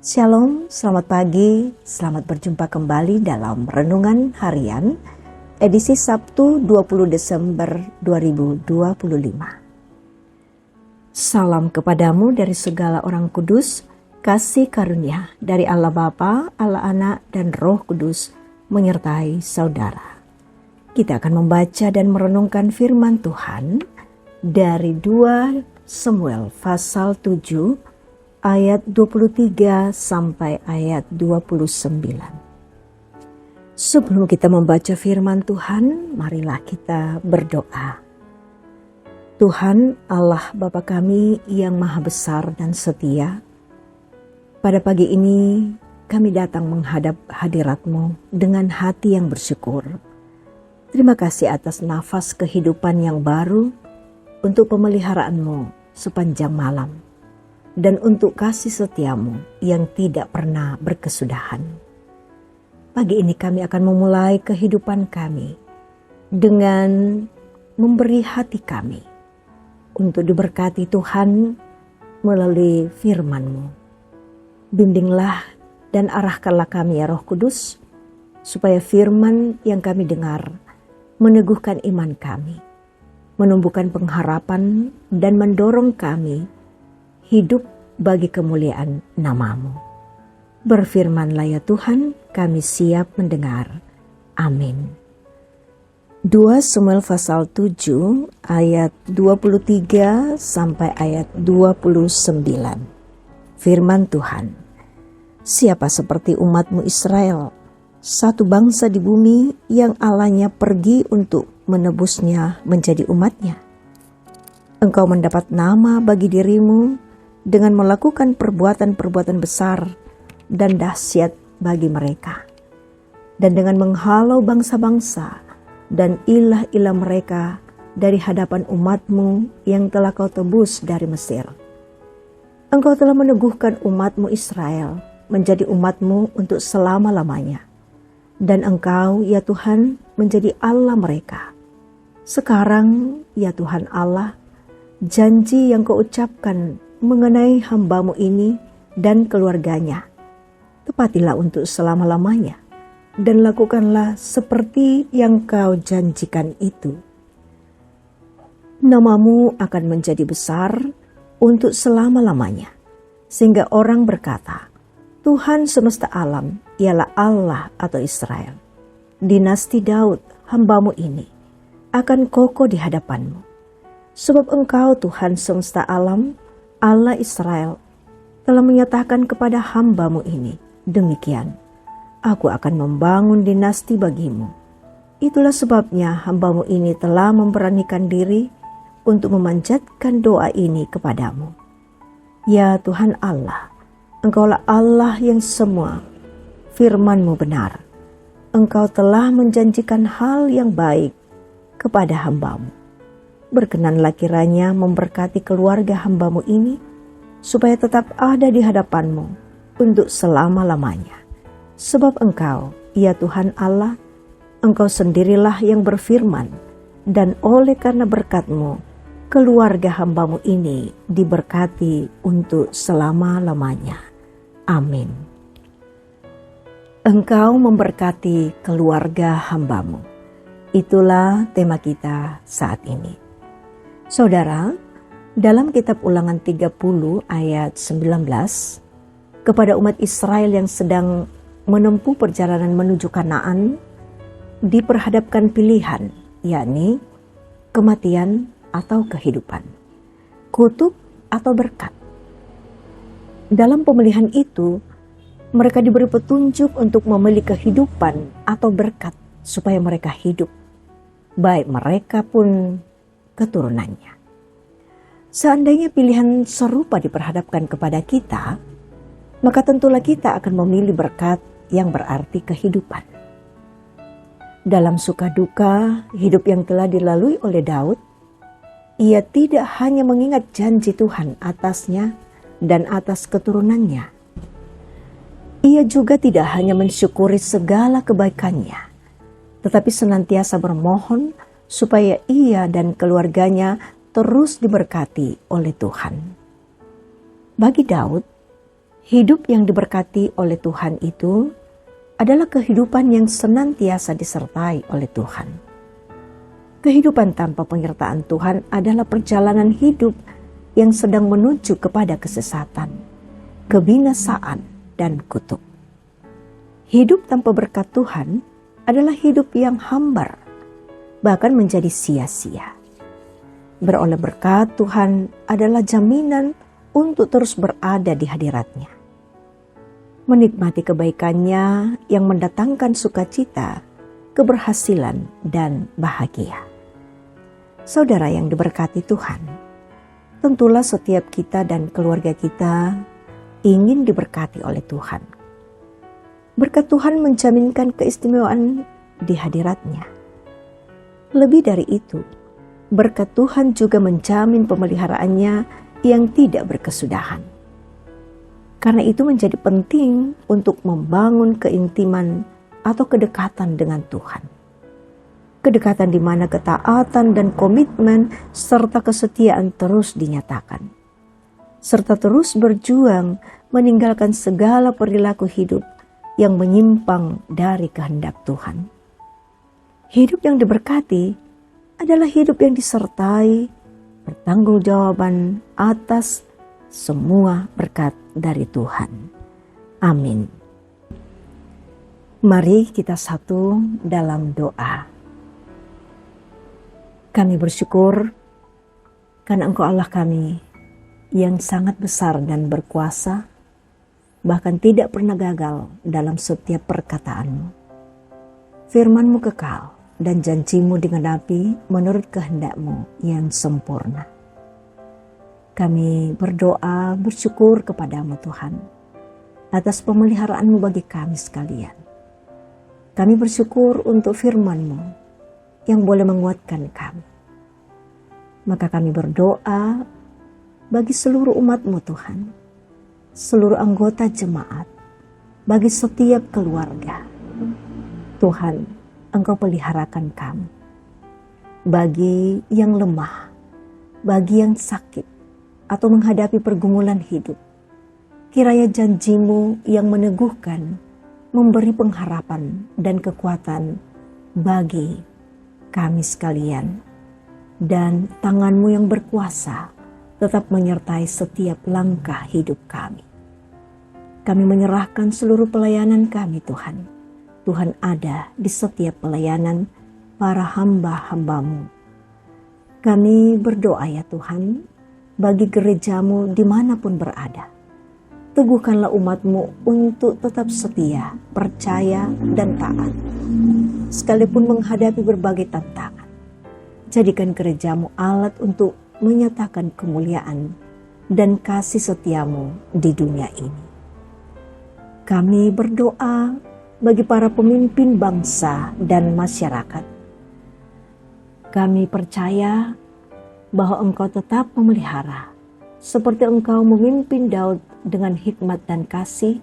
Shalom, selamat pagi, selamat berjumpa kembali dalam Renungan Harian, edisi Sabtu 20 Desember 2025. Salam kepadamu dari segala orang kudus, kasih karunia dari Allah Bapa, Allah Anak, dan Roh Kudus menyertai saudara. Kita akan membaca dan merenungkan firman Tuhan dari 2 Samuel pasal 7, ayat 23 sampai ayat 29. Sebelum kita membaca firman Tuhan, marilah kita berdoa. Tuhan Allah Bapa kami yang maha besar dan setia, pada pagi ini kami datang menghadap hadirat-Mu dengan hati yang bersyukur. Terima kasih atas nafas kehidupan yang baru untuk pemeliharaan-Mu sepanjang malam, dan untuk kasih setiamu yang tidak pernah berkesudahan. Pagi ini kami akan memulai kehidupan kami dengan memberi hati kami untuk diberkati Tuhan melalui firman-Mu. Bimbinglah dan arahkanlah kami ya Roh Kudus, supaya firman yang kami dengar meneguhkan iman kami, menumbuhkan pengharapan dan mendorong kami hidup bagi kemuliaan nama-Mu. Berfirmanlah ya Tuhan, kami siap mendengar. Amin. 2 Samuel pasal 7 ayat 23 sampai ayat 29. Firman Tuhan. Siapa seperti umat-Mu Israel, satu bangsa di bumi yang Allahnya pergi untuk menebusnya menjadi umatnya. Engkau mendapat nama bagi dirimu dengan melakukan perbuatan-perbuatan besar dan dahsyat bagi mereka, dan dengan menghalau bangsa-bangsa dan ilah-ilah mereka dari hadapan umat-Mu yang telah Kau tebus dari Mesir. Engkau telah meneguhkan umat-Mu Israel menjadi umat-Mu untuk selama-lamanya, dan Engkau ya Tuhan menjadi Allah mereka. Sekarang ya Tuhan Allah, janji yang Kau ucapkan mengenai hamba-Mu ini dan keluarganya, tepatilah untuk selama-lamanya, dan lakukanlah seperti yang Kau janjikan itu. Nama-Mu akan menjadi besar untuk selama-lamanya, sehingga orang berkata, Tuhan semesta alam ialah Allah atau Israel. Dinasti Daud, hamba-Mu ini, akan kokoh di hadapan-Mu. Sebab Engkau Tuhan semesta alam, Allah Israel, telah menyatakan kepada hamba-Mu ini, demikian, aku akan membangun dinasti bagimu. Itulah sebabnya hamba-Mu ini telah memberanikan diri untuk memanjatkan doa ini kepadamu. Ya Tuhan Allah, Engkaulah Allah yang semua, firman-Mu benar. Engkau telah menjanjikan hal yang baik kepada hamba-Mu. Berkenanlah kiranya memberkati keluarga hamba-Mu ini, supaya tetap ada di hadapan-Mu untuk selama-lamanya. Sebab Engkau, ya Tuhan Allah, Engkau sendirilah yang berfirman, dan oleh karena berkat-Mu, keluarga hamba-Mu ini diberkati untuk selama-lamanya. Amin. Engkau memberkati keluarga hamba-Mu. Itulah tema kita saat ini. Saudara, dalam kitab Ulangan 30 ayat 19, kepada umat Israel yang sedang menempuh perjalanan menuju Kanaan, diperhadapkan pilihan, yakni kematian atau kehidupan, kutuk atau berkat. Dalam pemilihan itu, mereka diberi petunjuk untuk memilih kehidupan atau berkat supaya mereka hidup, baik mereka pun keturunannya. Seandainya pilihan serupa diperhadapkan kepada kita, maka tentulah kita akan memilih berkat yang berarti kehidupan. Dalam suka duka hidup yang telah dilalui oleh Daud, ia tidak hanya mengingat janji Tuhan atasnya dan atas keturunannya. Ia juga tidak hanya mensyukuri segala kebaikannya, tetapi senantiasa bermohon supaya ia dan keluarganya terus diberkati oleh Tuhan. Bagi Daud, Hidup yang diberkati oleh Tuhan itu adalah kehidupan yang senantiasa disertai oleh Tuhan. Kehidupan tanpa penyertaan Tuhan adalah perjalanan hidup yang sedang menuju kepada kesesatan, kebinasaan, dan kutuk. Hidup tanpa berkat Tuhan adalah hidup yang hambar, bahkan menjadi sia-sia. Beroleh berkat Tuhan adalah jaminan untuk terus berada di hadirat-Nya. Menikmati kebaikannya yang mendatangkan sukacita, keberhasilan, dan bahagia. Saudara yang diberkati Tuhan, tentulah setiap kita dan keluarga kita ingin diberkati oleh Tuhan. Berkat Tuhan menjaminkan keistimewaan di hadirat-Nya. Lebih dari itu, berkat Tuhan juga menjamin pemeliharaannya yang tidak berkesudahan. Karena itu menjadi penting untuk membangun keintiman atau kedekatan dengan Tuhan. Kedekatan di mana ketaatan dan komitmen serta kesetiaan terus dinyatakan. Serta terus berjuang meninggalkan segala perilaku hidup yang menyimpang dari kehendak Tuhan. Hidup yang diberkati adalah hidup yang disertai pertanggungjawaban atas semua berkat dari Tuhan. Amin. Mari kita satu dalam doa. Kami bersyukur karena Engkau Allah kami yang sangat besar dan berkuasa, bahkan tidak pernah gagal dalam setiap perkataan-Mu. Firman-Mu kekal dan janji-Mu digenapi menurut kehendak-Mu yang sempurna. Kami berdoa bersyukur kepada-Mu Tuhan atas pemeliharaan-Mu bagi kami sekalian. Kami bersyukur untuk firman-Mu yang boleh menguatkan kami. Maka kami berdoa bagi seluruh umat-Mu Tuhan, seluruh anggota jemaat, bagi setiap keluarga. Tuhan, Engkau peliharakan kami. Bagi yang lemah, bagi yang sakit, atau menghadapi pergumulan hidup, kiranya janji-Mu yang meneguhkan, memberi pengharapan dan kekuatan bagi kami sekalian, dan tangan-Mu yang berkuasa tetap menyertai setiap langkah hidup kami. Kami menyerahkan seluruh pelayanan kami Tuhan. Tuhan ada di setiap pelayanan para hamba-hamba-Mu. Kami berdoa ya Tuhan, bagi gereja-Mu dimanapun berada. Teguhkanlah umat-Mu untuk tetap setia, percaya, dan taat. Sekalipun menghadapi berbagai tantangan. Jadikan gereja-Mu alat untuk menyatakan kemuliaan dan kasih setia-Mu di dunia ini. Kami berdoa bagi para pemimpin bangsa dan masyarakat. Kami percaya bahwa Engkau tetap memelihara, seperti Engkau memimpin Daud dengan hikmat dan kasih,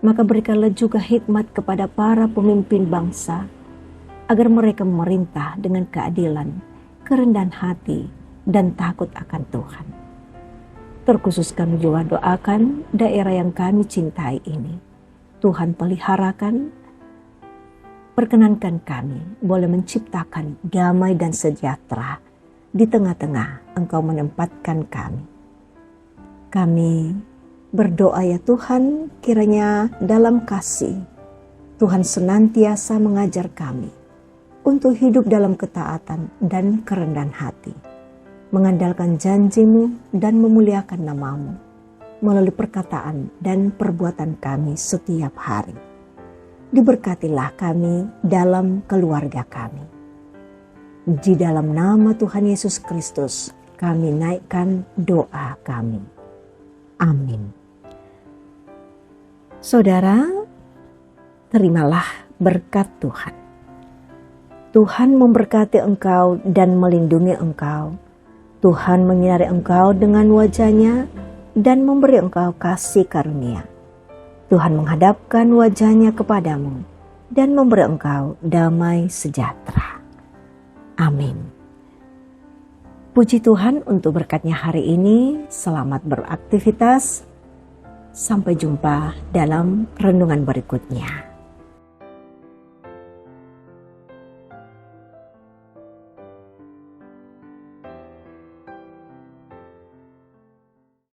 maka berikanlah juga hikmat kepada para pemimpin bangsa, agar mereka memerintah dengan keadilan, kerendahan hati, dan takut akan Tuhan. Terkhusus kami juga doakan daerah yang kami cintai ini. Tuhan peliharakan, perkenankan kami boleh menciptakan damai dan sejahtera di tengah-tengah Engkau menempatkan kami. Kami berdoa ya Tuhan, kiranya dalam kasih Tuhan senantiasa mengajar kami untuk hidup dalam ketaatan dan kerendahan hati, mengandalkan janji-Mu dan memuliakan nama-Mu melalui perkataan dan perbuatan kami setiap hari. Diberkatilah kami dalam keluarga kami. Di dalam nama Tuhan Yesus Kristus, kami naikkan doa kami. Amin. Saudara, terimalah berkat Tuhan. Tuhan memberkati engkau dan melindungi engkau. Tuhan menyinari engkau dengan wajah-Nya dan memberi engkau kasih karunia. Tuhan menghadapkan wajah-Nya kepadamu dan memberi engkau damai sejahtera. Amin. Puji Tuhan untuk berkat-Nya hari ini. Selamat beraktivitas. Sampai jumpa dalam renungan berikutnya.